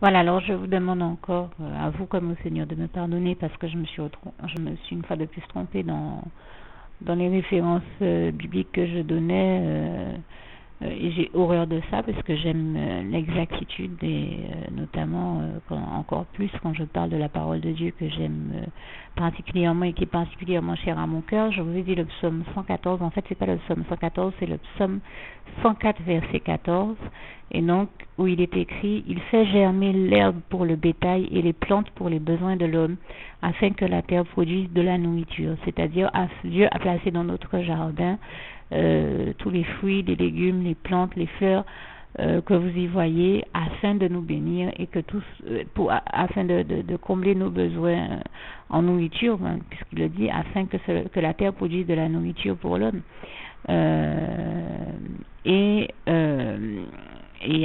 Voilà, alors je vous demande encore, à vous comme au Seigneur, de me pardonner parce que je me suis une fois de plus trompée dans les références bibliques que je donnais. Et j'ai horreur de ça parce que j'aime l'exactitude et notamment encore plus quand je parle de la parole de Dieu que j'aime particulièrement et qui est particulièrement chère à mon cœur. Je vous ai dit le psaume 114, en fait c'est pas le psaume 114, c'est le psaume 104 verset 14, et donc où il est écrit: il fait germer l'herbe pour le bétail et les plantes pour les besoins de l'homme, afin que la terre produise de la nourriture. C'est-à-dire Dieu a placé dans notre jardin tous les fruits, les légumes, les plantes, les fleurs que vous y voyez, afin de nous bénir et que tous, afin de combler nos besoins en nourriture, hein, puisqu'il le dit, afin que la terre produise de la nourriture pour l'homme. Et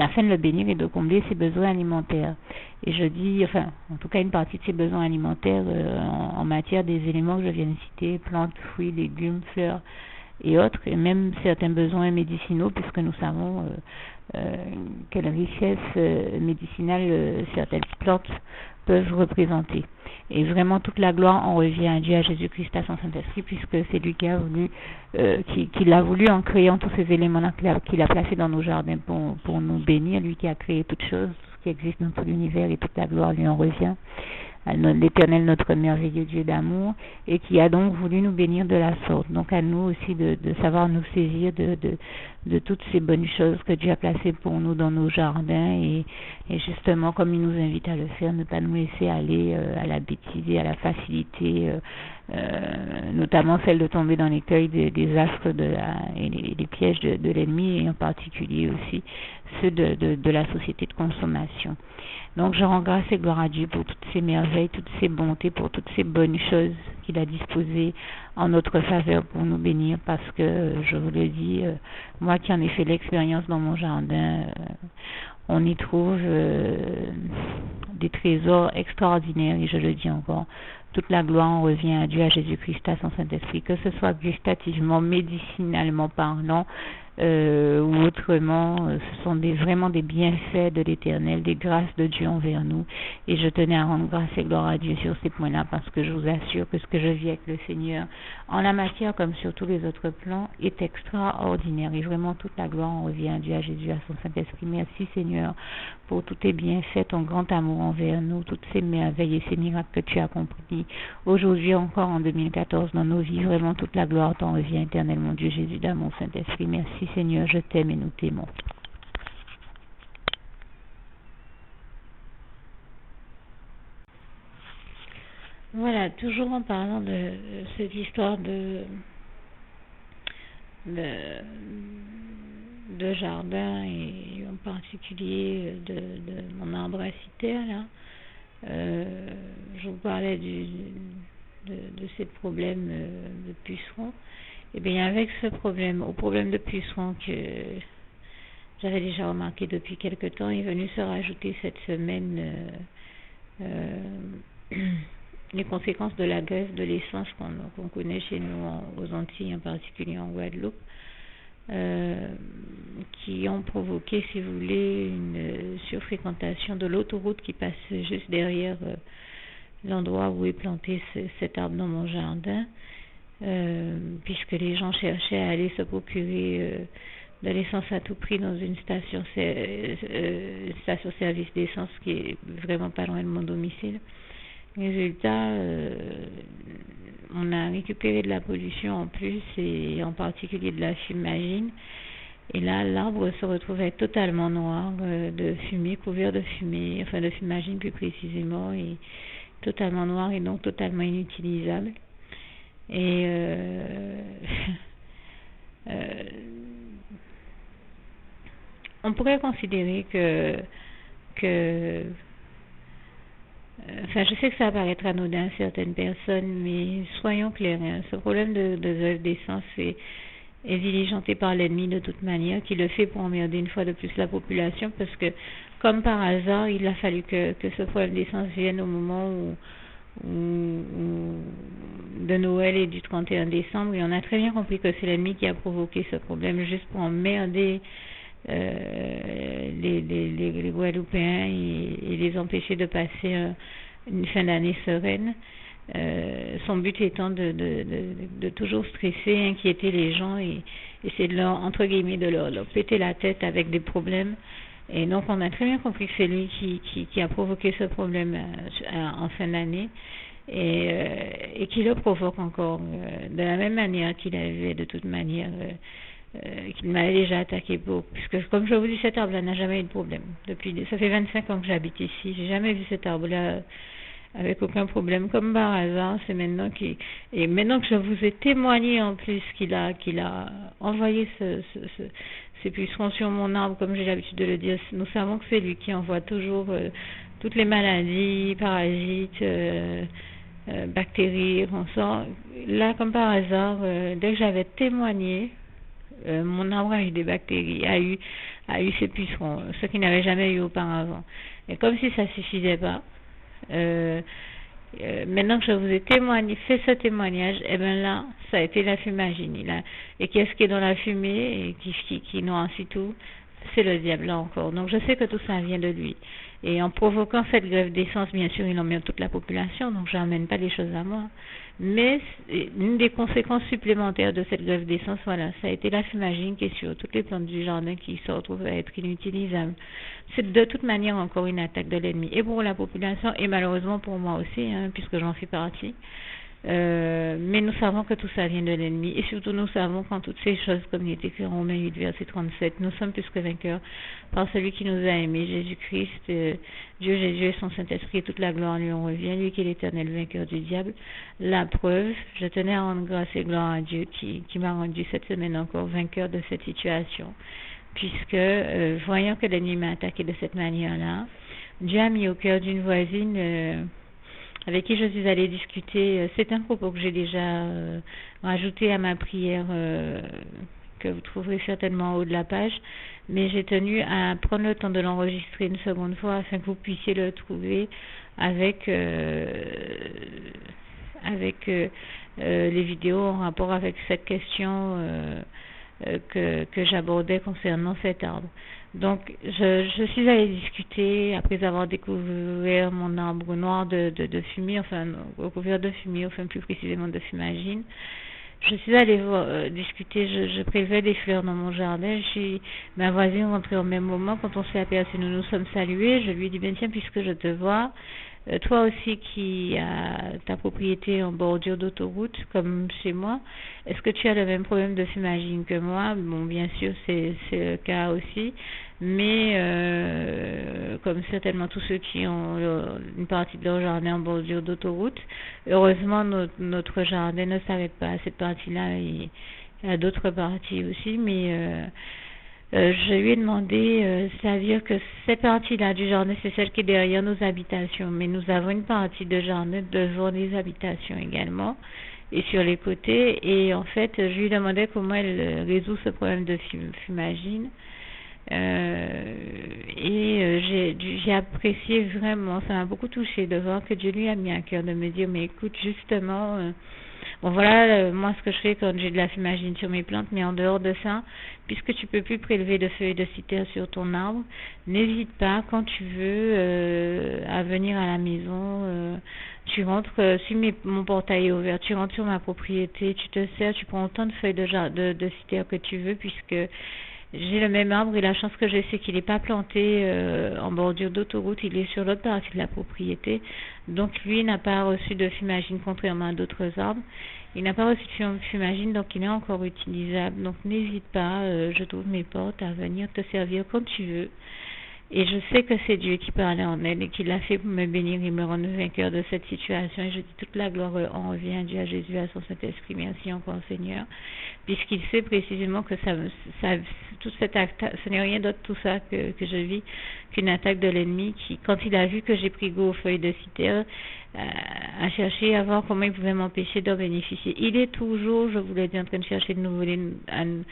afin de le bénir et de combler ses besoins alimentaires. Et je dis, enfin, en tout cas une partie de ses besoins alimentaires en matière des éléments que je viens de citer, plantes, fruits, légumes, fleurs et autres, et même certains besoins médicinaux, puisque nous savons quelle richesse médicinale certaines plantes peuvent représenter. Et vraiment toute la gloire en revient à Dieu, à Jésus-Christ, à son Saint-Esprit, puisque c'est lui qui a voulu, qui l'a voulu en créant tous ces éléments-là qu'il a placés dans nos jardins pour nous bénir, lui qui a créé toutes choses, tout ce qui existe dans tout l'univers, et toute la gloire lui en revient. L'Éternel, notre merveilleux Dieu d'amour, et qui a donc voulu nous bénir de la sorte. Donc à nous aussi de savoir nous saisir de toutes ces bonnes choses que Dieu a placées pour nous dans nos jardins, et justement, comme il nous invite à le faire, ne pas nous laisser aller à la bêtise et à la facilité, notamment celle de tomber dans l'écueil des astres et les pièges de l'ennemi, et en particulier aussi ceux de la société de consommation. Donc je rends grâce et gloire à Dieu pour toutes ces merveilles, toutes ces bontés, pour toutes ces bonnes choses qu'il a disposées en notre faveur pour nous bénir, parce que, je vous le dis, moi qui en ai fait l'expérience dans mon jardin, on y trouve des trésors extraordinaires, et je le dis encore, toute la gloire en revient à Dieu, à Jésus-Christ, à son Saint-Esprit, que ce soit gustativement, médicinalement parlant, ou autrement, ce sont vraiment des bienfaits de l'Éternel, des grâces de Dieu envers nous, et je tenais à rendre grâce et gloire à Dieu sur ces points-là, parce que je vous assure que ce que je vis avec le Seigneur en la matière comme sur tous les autres plans est extraordinaire, et vraiment toute la gloire en revient à Dieu, à Jésus, à son Saint-Esprit. Merci Seigneur pour tous tes bienfaits, ton grand amour envers nous, toutes ces merveilles et ces miracles que tu as accomplis aujourd'hui encore en 2014 dans nos vies. Vraiment toute la gloire t'en revient, éternel mon Dieu Jésus d'amour, Saint-Esprit. Merci Seigneur, je t'aime et nous t'aimons. Voilà, toujours en parlant de cette histoire de jardin, et en particulier de mon arbre à citer là, je vous parlais de ces problèmes de pucerons. Et bien avec au problème de pucerons que j'avais déjà remarqué depuis quelque temps, est venu se rajouter cette semaine les conséquences de la grève de l'essence qu'on connaît chez nous aux Antilles, en particulier en Guadeloupe, qui ont provoqué, si vous voulez, une surfréquentation de l'autoroute qui passe juste derrière l'endroit où est planté cet arbre dans mon jardin, puisque les gens cherchaient à aller se procurer de l'essence à tout prix dans une station-service d'essence qui est vraiment pas loin de mon domicile. Résultat, on a récupéré de la pollution en plus, et en particulier de la fumagine. Et là, l'arbre se retrouvait totalement noir de fumée, couvert de fumée, enfin de fumagine plus précisément, et totalement noir et donc totalement inutilisable. Et on pourrait considérer que enfin, je sais que ça va paraître anodin à certaines personnes, mais soyons clairs, hein, ce problème de grève d'essence est diligenté par l'ennemi de toute manière, qui le fait pour emmerder une fois de plus la population, parce que, comme par hasard, il a fallu que ce problème d'essence vienne au moment de Noël et du 31 décembre, et on a très bien compris que c'est l'ennemi qui a provoqué ce problème juste pour emmerder les Guadeloupéens et les empêcher de passer une fin d'année sereine. Son but étant de toujours stresser, inquiéter les gens et essayer de leur, entre guillemets, de leur péter la tête avec des problèmes. Et donc on a très bien compris que c'est lui qui a provoqué ce problème en fin d'année et qui le provoque encore de la même manière qu'il avait de toute manière qu'il m'avait déjà attaqué puisque comme je vous dis, cet arbre-là n'a jamais eu de problème. Ça fait 25 ans que j'habite ici, j'ai jamais vu cet arbre-là avec aucun problème, comme par hasard. C'est maintenant maintenant que je vous ai témoigné en plus qu'il a envoyé ces pucerons sur mon arbre, comme j'ai l'habitude de le dire. Nous savons que c'est lui qui envoie toujours toutes les maladies, parasites, bactéries, ronçons. Là, comme par hasard, dès que j'avais témoigné, mon arbre a eu des bactéries, a eu ces pucerons, ce qu'il n'avait jamais eu auparavant. Et comme si ça suffisait pas, maintenant que je vous ai fait ce témoignage, et bien là, ça a été la fumagine. Et qu'est-ce qui est dans la fumée et qui noircit tout? C'est le diable là encore. Donc je sais que tout ça vient de lui. Et en provoquant cette grève d'essence, bien sûr, il emmène toute la population, donc je n'amène pas les choses à moi. Mais une des conséquences supplémentaires de cette grève d'essence, voilà, ça a été la fumagine qui est sur toutes les plantes du jardin qui se retrouvent à être inutilisables. C'est de toute manière encore une attaque de l'ennemi, et pour la population, et malheureusement pour moi aussi, puisque j'en fais partie. Mais nous savons que tout ça vient de l'ennemi, et surtout nous savons qu'en toutes ces choses, comme il est écrit en Romains 8, verset 37, nous sommes plus que vainqueurs par celui qui nous a aimés, Jésus-Christ, Dieu Jésus et son Saint-Esprit, et toute la gloire lui en revient, lui qui est l'éternel vainqueur du diable. La preuve, je tenais à rendre grâce et gloire à Dieu qui m'a rendu cette semaine encore vainqueur de cette situation, puisque voyant que l'ennemi m'a attaqué de cette manière-là, Dieu a mis au cœur d'une voisine avec qui je suis allée discuter. C'est un propos que j'ai déjà rajouté à ma prière que vous trouverez certainement en haut de la page, mais j'ai tenu à prendre le temps de l'enregistrer une seconde fois afin que vous puissiez le trouver avec les vidéos en rapport avec cette question que j'abordais concernant cet arbre. Donc, je suis allée discuter, après avoir découvert mon arbre noir de fumier, enfin, recouvert de fumier, enfin, plus précisément de fumagine. Je suis allée discuter, je prélevais des fleurs dans mon jardin. Ma voisine rentrée au même moment, quand on s'est aperçu, nous nous sommes salués. Je lui ai dit, ben tiens, puisque je te vois, toi aussi qui as ta propriété en bordure d'autoroute, comme chez moi, est-ce que tu as le même problème de fumagine que moi? Bon, bien sûr, c'est le cas aussi, mais comme certainement tous ceux qui ont une partie de leur jardin en bordure d'autoroute, heureusement, notre jardin ne s'arrête pas à cette partie-là, il y a d'autres parties aussi, mais je lui ai demandé, c'est-à-dire que cette partie-là du jardin, c'est celle qui est derrière nos habitations, mais nous avons une partie de jardin devant les habitations également, et sur les côtés, et en fait, je lui demandais comment elle résout ce problème de fumagine, j'ai apprécié vraiment, ça m'a beaucoup touché de voir que Dieu lui a mis à cœur de me dire, mais écoute, justement, bon voilà, moi ce que je fais quand j'ai de la fumagine sur mes plantes, mais en dehors de ça, puisque tu peux plus prélever de feuilles de cythère sur ton arbre, n'hésite pas quand tu veux à venir à la maison, tu rentres, si mon portail est ouvert, tu rentres sur ma propriété, tu te sers, tu prends autant de feuilles de cythère que tu veux, puisque j'ai le même arbre et la chance que j'ai, c'est qu'il n'est pas planté en bordure d'autoroute, il est sur l'autre partie de la propriété. Donc lui n'a pas reçu de fumagine contrairement à d'autres arbres. Il n'a pas reçu de fumagine, donc il est encore utilisable. Donc n'hésite pas, je t'ouvre mes portes à venir te servir quand tu veux. Et je sais que c'est Dieu qui parlait en elle et qui l'a fait pour me bénir et me rendre vainqueur de cette situation. Et je dis toute la gloire en revient à Dieu, à Jésus, à son Saint-Esprit. Merci encore, Seigneur. Puisqu'il sait précisément que toute cette attaque, ce n'est rien d'autre tout ça que je vis qu'une attaque de l'ennemi qui, quand il a vu que j'ai pris goût aux feuilles de cythère, à chercher à voir comment il pouvait m'empêcher d'en bénéficier. Il est toujours, je vous l'ai dit, en train de chercher de nous voler, à nous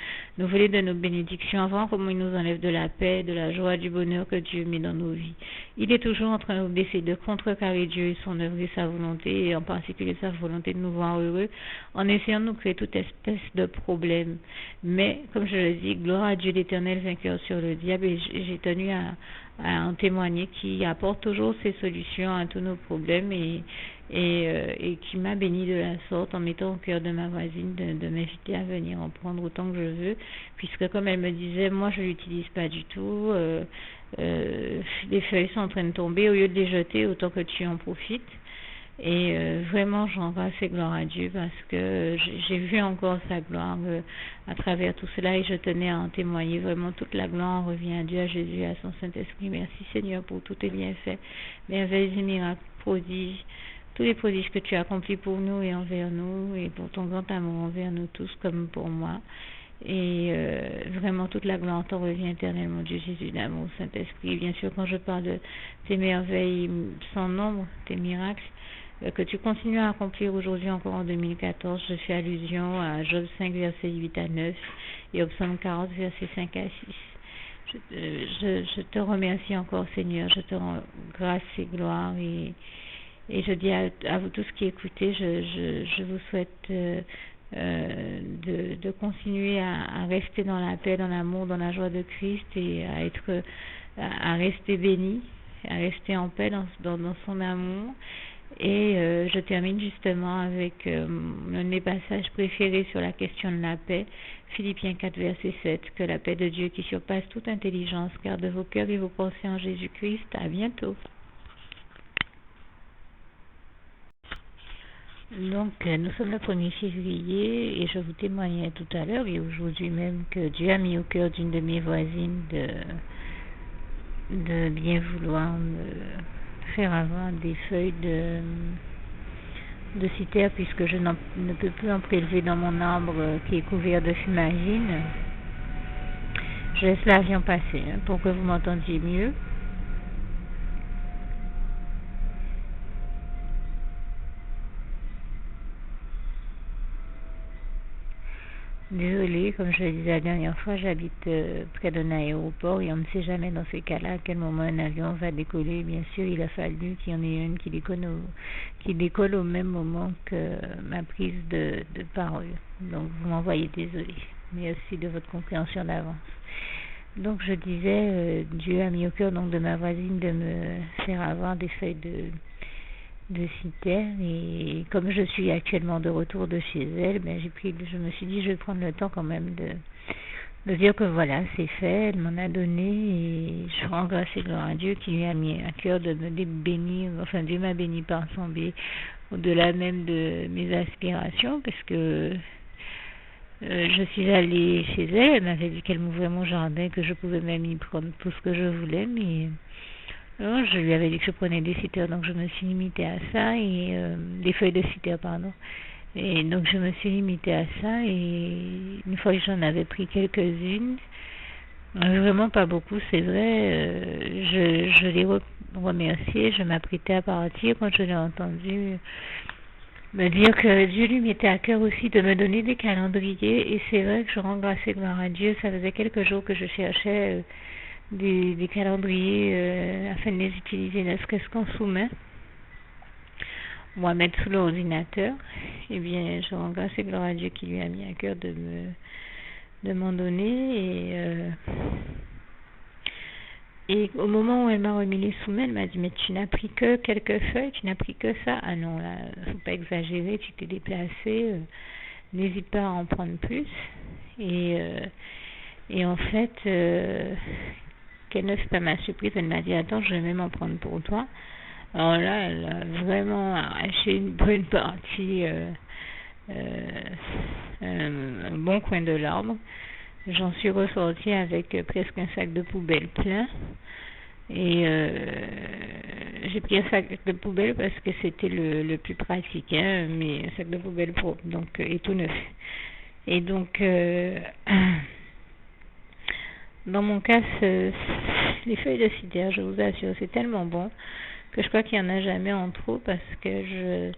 voler de nos bénédictions, à voir comment il nous enlève de la paix, de la joie, du bonheur que Dieu met dans nos vies. Il est toujours en train d'essayer de contrecarrer Dieu et son œuvre et sa volonté, et en particulier sa volonté de nous voir heureux, en essayant de nous créer toute espèce de problème. Mais, comme je le dis, gloire à Dieu l'Éternel, vainqueur sur le diable, et j'ai tenu à en témoigner, qui apporte toujours ses solutions à tous nos problèmes et qui m'a béni de la sorte en mettant au cœur de ma voisine de m'inviter à venir en prendre autant que je veux, puisque comme elle me disait, moi je l'utilise pas du tout, les feuilles sont en train de tomber, au lieu de les jeter, autant que tu en profites. Et vraiment, j'embrasse et gloire à Dieu parce que j'ai vu encore sa gloire à travers tout cela et je tenais à en témoigner. Vraiment, toute la gloire revient à Dieu, à Jésus, à son Saint-Esprit. Merci Seigneur pour tous tes bienfaits, merveilles et miracles, prodiges, tous les prodiges que tu as accomplis pour nous et envers nous et pour ton grand amour envers nous tous comme pour moi. Et vraiment, toute la gloire t'en revient éternellement, Dieu Jésus d'amour, Saint-Esprit. Bien sûr, quand je parle de tes merveilles sans nombre, tes miracles, que tu continues à accomplir aujourd'hui encore en 2014. Je fais allusion à Job 5, versets 8 à 9 et au Psaume 40, versets 5 à 6. Je te remercie encore, Seigneur. Je te rends grâce et gloire. Et je dis à vous tous qui écoutez, je vous souhaite de continuer à rester dans la paix, dans l'amour, dans la joie de Christ et à rester béni, à rester en paix dans son amour. Et je termine justement avec l'un de mes passages préférés sur la question de la paix, Philippiens 4, verset 7, que la paix de Dieu qui surpasse toute intelligence garde vos cœurs et vos pensées en Jésus-Christ. À bientôt. Donc, nous sommes le 1er février et je vous témoignais tout à l'heure et aujourd'hui même que Dieu a mis au cœur d'une de mes voisines de bien vouloir me faire avoir des feuilles de cythère puisque je ne peux plus en prélever dans mon arbre qui est couvert de fumagine. Je laisse l'avion passer pour que vous m'entendiez mieux. Désolée, comme je le disais la dernière fois, j'habite près d'un aéroport et on ne sait jamais dans ces cas-là à quel moment un avion va décoller. Bien sûr, il a fallu qu'il y en ait une qui décolle au même moment que ma prise de parole. Donc, vous m'envoyez désolée. Merci de votre compréhension d'avance. Donc, je disais, Dieu a mis au cœur donc de ma voisine de me faire avoir des feuilles de cythère et comme je suis actuellement de retour de chez elle, je me suis dit je vais prendre le temps quand même de dire que voilà, c'est fait, elle m'en a donné et je rends grâce et gloire à Dieu qui lui a mis à cœur de me bénir, enfin Dieu m'a béni par son biais au-delà même de mes aspirations parce que je suis allée chez elle, elle m'avait dit qu'elle m'ouvrait mon jardin, que je pouvais même y prendre tout ce que je voulais, mais je lui avais dit que je prenais des cythères, donc je me suis limitée à ça, et des feuilles de cythère, pardon. Et donc je me suis limitée à ça, et une fois que j'en avais pris quelques-unes, vraiment pas beaucoup, c'est vrai, je l'ai remercié, je m'apprêtais à partir quand je l'ai entendu me dire que Dieu lui mettait à cœur aussi de me donner des calendriers, et c'est vrai que je rends grâce et gloire à Dieu, ça faisait quelques jours que je cherchais des calendriers afin de les utiliser ne serait-ce qu'en sous-main ou à mettre sous l'ordinateur. Eh bien, je rends grâce et gloire à Dieu qui lui a mis à cœur de m'en donner et au moment où elle m'a remis les sous-mains, elle m'a dit mais tu n'as pris que quelques feuilles, tu n'as pris que ça. Ah non, là, faut pas exagérer, tu t'es déplacé, n'hésite pas à en prendre plus. Et en fait, quelle ne fut pas ma surprise, elle m'a dit attends, je vais même en prendre pour toi. Alors là, elle a vraiment arraché une bonne partie, un bon coin de l'arbre. J'en suis ressortie avec presque un sac de poubelle plein. Et j'ai pris un sac de poubelle parce que c'était le plus pratique, mais un sac de poubelle propre, donc et tout neuf. Et donc dans mon cas, les feuilles de cythère, je vous assure, c'est tellement bon que je crois qu'il n'y en a jamais en trop, parce que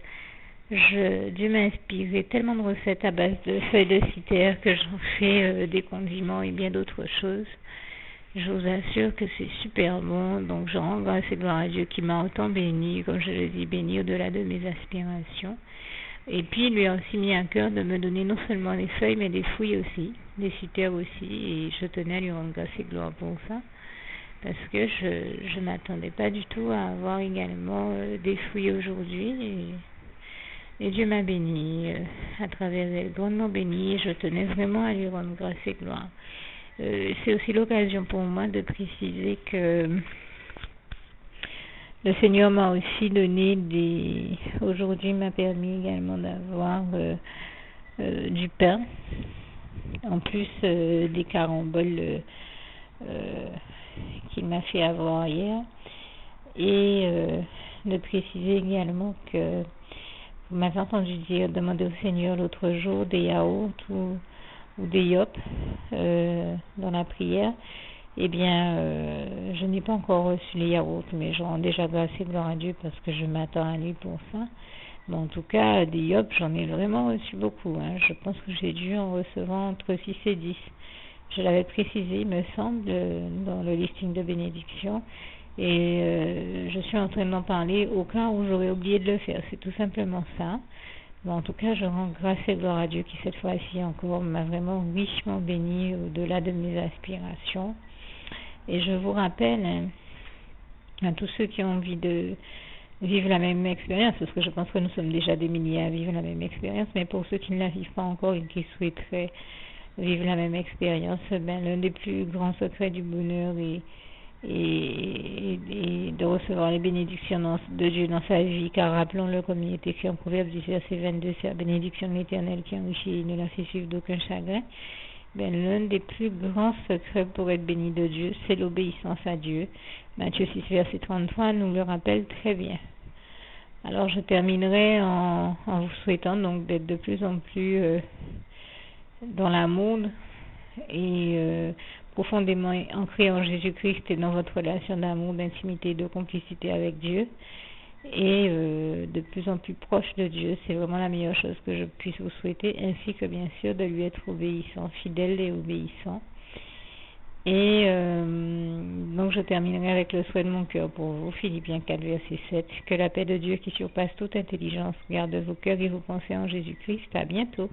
Dieu m'a inspiré tellement de recettes à base de feuilles de citerre que j'en fais des condiments et bien d'autres choses. Je vous assure que c'est super bon, donc je rends grâce et gloire à Dieu qui m'a autant béni, comme je le dis, béni au-delà de mes aspirations. Et puis, il lui a aussi mis à cœur de me donner non seulement les feuilles, mais des fruits aussi, des citerres aussi, et je tenais à lui rendre grâce et gloire pour ça, parce que je m'attendais pas du tout à avoir également des fruits aujourd'hui, et Dieu m'a béni à travers elle, grandement béni, et je tenais vraiment à lui rendre grâce et gloire. C'est aussi l'occasion pour moi de préciser que le Seigneur m'a aussi donné aujourd'hui m'a permis également d'avoir du pain, en plus des caramboles qu'il m'a fait avoir hier, et de préciser également que vous m'avez entendu demander au Seigneur l'autre jour des yaourts ou des yop dans la prière. Eh bien, je n'ai pas encore reçu les yaourts, mais je rends déjà grâce et gloire à Dieu parce que je m'attends à lui pour ça. Mais en tout cas, des yop, j'en ai vraiment reçu beaucoup. Je pense que j'ai dû en recevoir entre 6 et 10. Je l'avais précisé, il me semble, dans le listing de bénédiction. Et je suis en train d'en parler au cas où j'aurais oublié de le faire. C'est tout simplement ça. Mais en tout cas, je rends grâce et gloire à Dieu qui, cette fois-ci encore, m'a vraiment richement béni au-delà de mes aspirations. Et je vous rappelle à tous ceux qui ont envie de vivre la même expérience, parce que je pense que nous sommes déjà des milliers à vivre la même expérience, mais pour ceux qui ne la vivent pas encore et qui souhaiteraient vivre la même expérience, l'un des plus grands secrets du bonheur est de recevoir les bénédictions de Dieu dans sa vie, car rappelons-le comme il est écrit en Proverbe 10, verset 22, c'est la bénédiction de l'Éternel qui enrichit et ne la fait suivre d'aucun chagrin. L'un des plus grands secrets pour être béni de Dieu, c'est l'obéissance à Dieu. Matthieu 6, verset 33 nous le rappelle très bien. Alors je terminerai en vous souhaitant donc d'être de plus en plus dans l'amour et profondément ancré en Jésus-Christ et dans votre relation d'amour, d'intimité, de complicité avec Dieu, et de plus en plus proche de Dieu. C'est vraiment la meilleure chose que je puisse vous souhaiter, ainsi que bien sûr de lui être obéissant, fidèle et obéissant. Et donc je terminerai avec le souhait de mon cœur pour vous, Philippiens 4, verset 7, que la paix de Dieu qui surpasse toute intelligence garde vos cœurs et vos pensées en Jésus-Christ. À bientôt.